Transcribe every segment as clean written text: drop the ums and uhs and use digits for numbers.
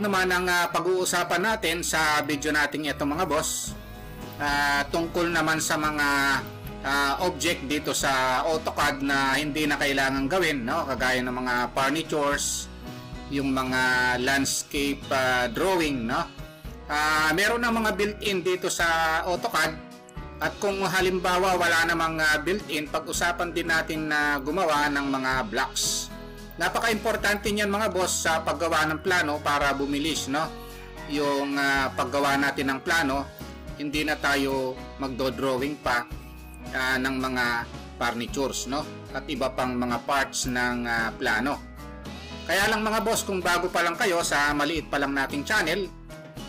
naman ang pag-uusapan natin sa video natin ito mga boss, tungkol naman sa mga object dito sa AutoCAD na hindi na kailangan gawin, no? Kagaya ng mga furnitures, yung mga landscape drawing, no? Meron na mga built-in dito sa AutoCAD, at kung halimbawa wala namang built-in, pag-usapan din natin na gumawa ng mga blocks. Napaka-importante niyan mga boss sa paggawa ng plano para bumilis, no? Yung paggawa natin ng plano, hindi na tayo magdo-drawing pa ng mga furnitures, no? At iba pang mga parts ng plano. Kaya lang mga boss, kung bago pa lang kayo sa maliit pa lang nating channel,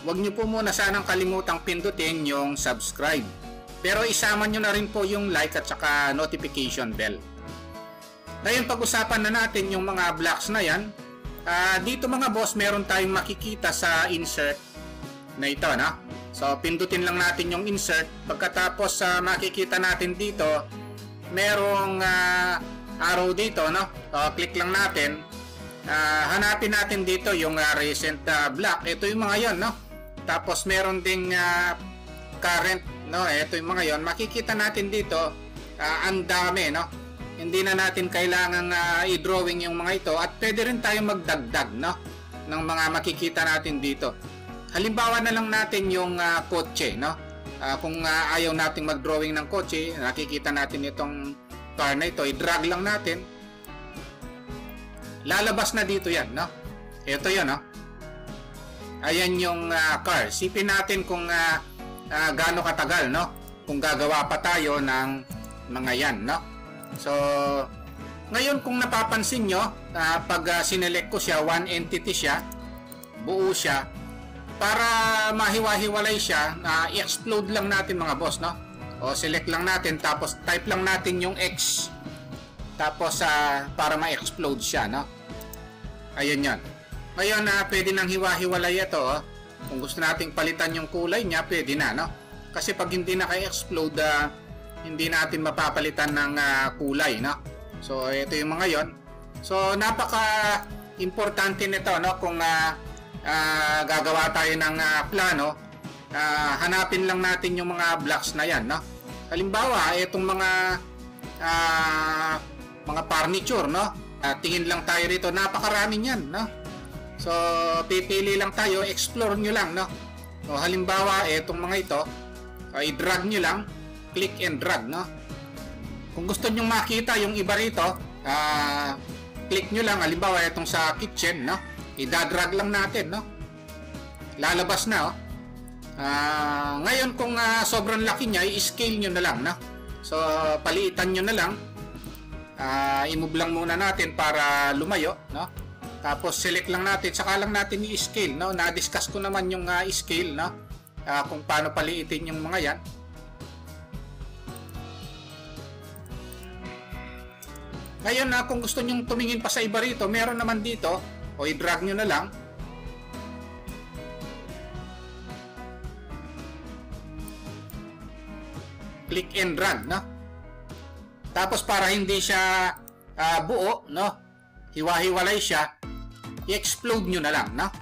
huwag nyo po muna sanang kalimutang pindutin yung subscribe. Pero isama nyo na rin po yung like at saka notification bell. Ngayon, pag-usapan na natin yung mga blocks na yan. Dito mga boss, meron tayong makikita sa insert na ito, no? So, pindutin lang natin yung insert. Pagkatapos makikita natin dito, merong arrow dito, no? So, click lang natin. Hanapin natin dito yung recent block. Ito yung mga yon, no? Tapos meron ding current, no? Ito yung mga yon. Makikita natin dito, ang dami, no? Hindi na natin kailangan i-drawing yung mga ito, at pwede rin tayong magdagdag, no? Ng mga makikita natin dito. Halimbawa na lang natin yung kotse, no? Kung ayaw nating mag-drawing ng kotse, nakikita natin itong car na ito, i-drag lang natin. Lalabas na dito yan, no? Ito yan, no? Ayan yung car. Sipin natin kung gaano katagal, no? Kung gagawa pa tayo ng mga yan, no? So, ngayon kung napapansin nyo, pag sinelect ko siya, one entity siya, buo siya, para mahiwa-hiwalay siya, i-explode lang natin mga boss, no? O select lang natin, tapos type lang natin yung X, tapos para ma-explode siya, no? Ayun yan. Ngayon, pwede nang hiwa-hiwalay ito, oh. Kung gusto nating palitan yung kulay niya, pwede na, no? Kasi pag hindi naka-explode, hindi natin mapapalitan ng kulay, no? So, ito yung mga yon. So, napaka-importante nito, no? Kung gagawa tayo ng plano, hanapin lang natin yung mga blocks na yan, no? Halimbawa, itong mga furniture, no? Tingin lang tayo rito, napakarami yan, no? So, pipili lang tayo, explore nyo lang, no? So, halimbawa, itong mga ito, i-drag nyo lang, click and drag, no? Kung gusto nyo makita yung iba rito, click nyo lang, halimbawa itong sa kitchen, no? I-drag lang natin, no? Lalabas na, oh. Ngayon kung sobrang laki niya, i-scale nyo na lang, no? So, paliitan nyo na lang. I-move lang muna natin para lumayo, no? Tapos select lang natin, saka lang natin i-scale, no? Na-discuss ko naman yung scale, no? Kung paano paliitin yung mga yan. Ngayon, kung gusto nyong tumingin pa sa iba rito, meron naman dito, o i-drag nyo na lang. Click and drag, no? Tapos para hindi siya buo, no? Hiwa-hiwalay siya, i-explode nyo na lang, no?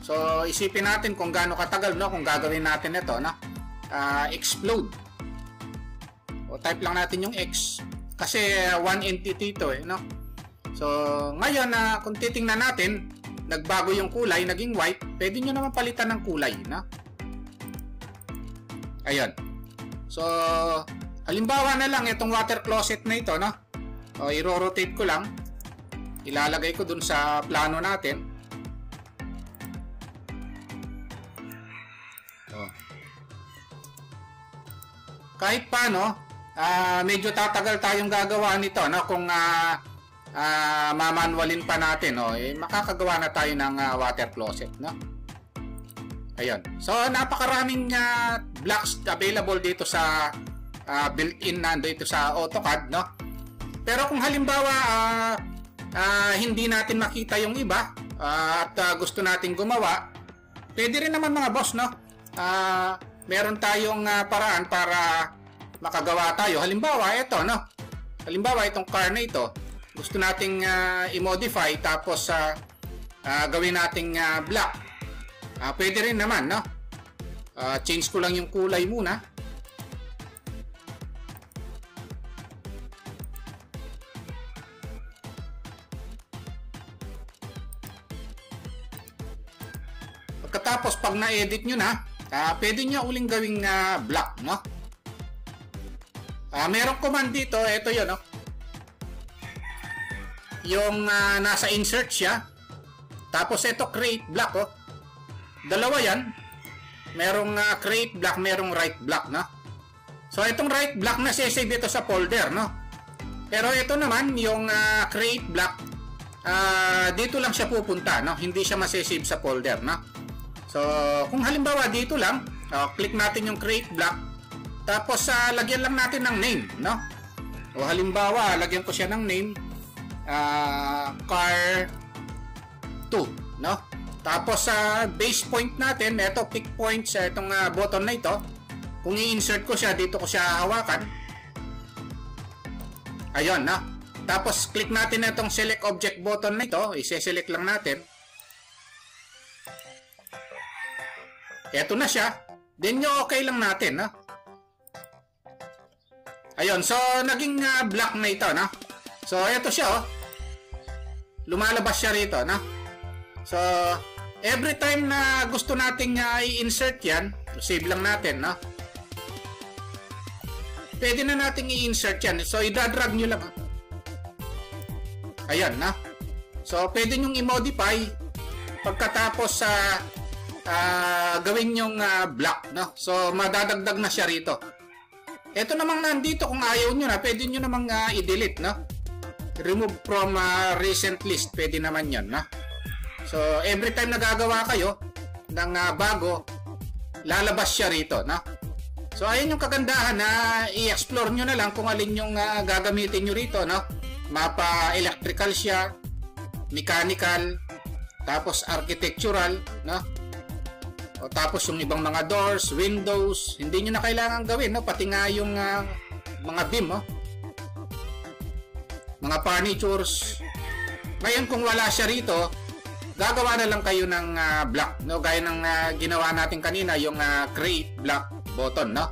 So, isipin natin kung gaano katagal, no? Kung gagawin natin ito, no? Explode. O type lang natin yung X. Kasi one entity ito, no? So, ngayon kung titingnan natin, nagbago yung kulay, naging white, pwede nyo naman palitan ng kulay, no? Ayan. So, halimbawa na lang itong water closet na ito, no? O, i-rotate ko lang. Ilalagay ko dun sa plano natin. O. Kahit paano, medyo tatagal tayong gagawa nito, no? Kung mamanualin pa natin, no? Makakagawa na tayo ng water closet, no? Ayun. So, napakaraming blocks available dito sa built-in na dito sa AutoCAD, no? Pero kung halimbawa hindi natin makita yung iba at gusto nating gumawa, pwede rin naman mga boss, no? Meron tayong paraan para makagawa tayo. Halimbawa, ito, no? Halimbawa, itong car na ito, gusto nating i-modify, tapos gawin nating block. Pwede rin naman, no? Change ko lang yung kulay muna. Pagkatapos, pag na-edit nyo na, pwede nyo uling gawing black, no? Merong command dito, ito yun, no? Yung nasa insert siya. Tapos ito, create black, oh. Dalawa yan. Merong create black, merong write black, no? So, itong write black na save ito sa folder, no? Pero ito naman, yung create black, dito lang siya pupunta, no? Hindi siya masasave sa folder, no? So, kung halimbawa dito lang, click natin yung create black, tapos lagyan lang natin ng name, no? O halimbawa, lagyan ko siya ng name, car 2, no? Tapos sa base point natin, ito pick point sa itong button na ito. Kung i-insert ko siya, dito ko siya hawakan. Ayun, no? Tapos click natin itong select object button na ito, i-select lang natin. Ito na siya. Then yung okay lang natin, no? Ayun, so naging black na ito, no? So ito siya, oh. Lumalabas siya rito, no? So every time na gusto nating i-insert yan, save lang natin, no? Pwede na nating i-insert yan. So i-drag nyo lang. Ayan, no? So pwede nyong i-modify pagkatapos sa gawin yung black, no? So madadagdag na siya rito. Ito namang nandito, kung ayaw nyo na, pwede nyo namang i-delete, no? Remove from recent list, pwede naman yan, no? So every time nagagawa kayo ng bago, lalabas siya rito, no? So ayun yung kagandahan na i-explore nyo na lang kung alin yung gagamitin nyo rito, no? Mapa electrical siya, mechanical, tapos architectural, no? O tapos yung ibang mga doors, windows, hindi nyo na kailangan gawin, no? Pati nga yung mga beam, oh. Mga furnitures. Ngayon kung wala siya rito, gagawa na lang kayo ng black, no? Gaya ng ginawa natin kanina, yung create black button, no?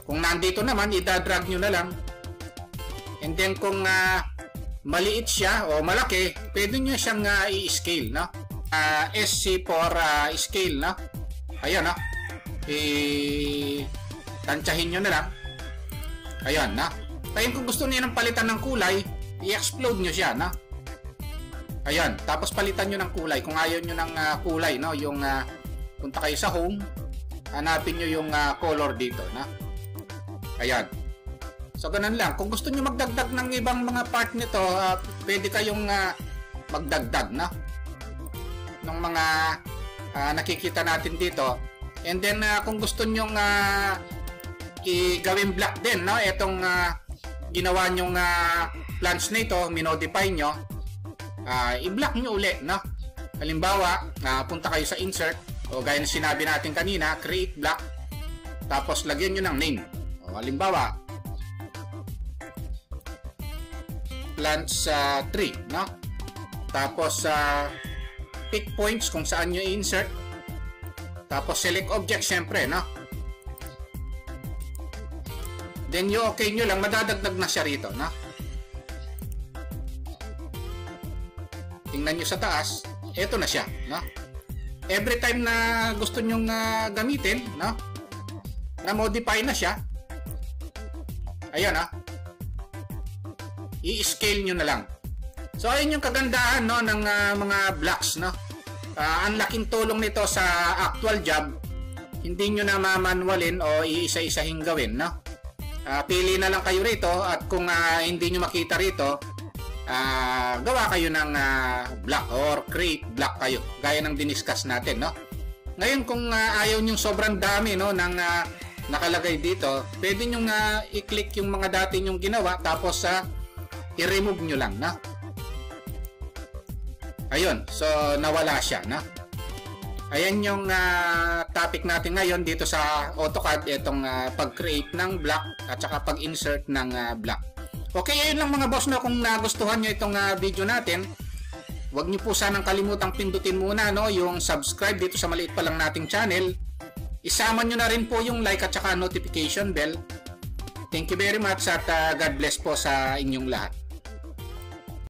Kung nandito naman, i-drag nyo na lang. And then kung maliit siya o malaki, pwede nyo siyang i-scale, no? SC for scale, no? Ayan, no? Tansyahin nyo na lang. Ayan, no? Kaya kung gusto niyo ng palitan ng kulay, i-explode nyo siya, no? Ayan, tapos palitan nyo ng kulay. Kung ayaw nyo ng kulay, no? Yung punta kayo sa home, hanapin nyo yung color dito, no? Ayan. So, ganun lang. Kung gusto nyo magdagdag ng ibang mga part nito, pwede kayong magdagdag, no? Ng mga nakikita natin dito. And then, kung gusto nyo i-gawin black din, no? Itong ginawa nyong plans na ito, minodify nyo, i-black nyo uli, no? Halimbawa, punta kayo sa insert, o gaya na sinabi natin kanina, create black, tapos lagyan nyo ng name. O, halimbawa, plants 3, no? Tapos pick points kung saan nyo i-insert, tapos select object syempre, no? Then yung okay nyo lang, madadagdag na siya rito, no? Tingnan nyo sa taas, eto na siya, no? Every time na gusto nyong gamitin, no? Na modify na siya. Ayan, no? I-scale nyo na lang. So ayun yung kagandahan, no, ng mga blocks, no. Ang laking tulong nito sa actual job. Hindi nyo na mamanualin o iisa-isahin gawin, no. Pili na lang kayo rito at kung hindi nyo makita rito, gawa kayo ng block or create block kayo gaya ng diniscuss natin, no. Ngayon kung ayaw nyo sobrang dami, no, ng nakalagay dito, pwede nyo i-click yung mga dati nyong ginawa tapos i-remove nyo lang, no. Ayun, so nawala siya, no? Ayan yung topic natin ngayon dito sa AutoCAD, itong pag-create ng block at saka pag-insert ng block. Okay, ayun lang mga boss, no? Kung nagustuhan nyo itong video natin, Huwag niyo po sanang kalimutang pindutin muna no, yung subscribe dito sa maliit pa lang nating channel. Isama nyo na rin po yung like at saka notification bell. Thank you very much at God bless po sa inyong lahat.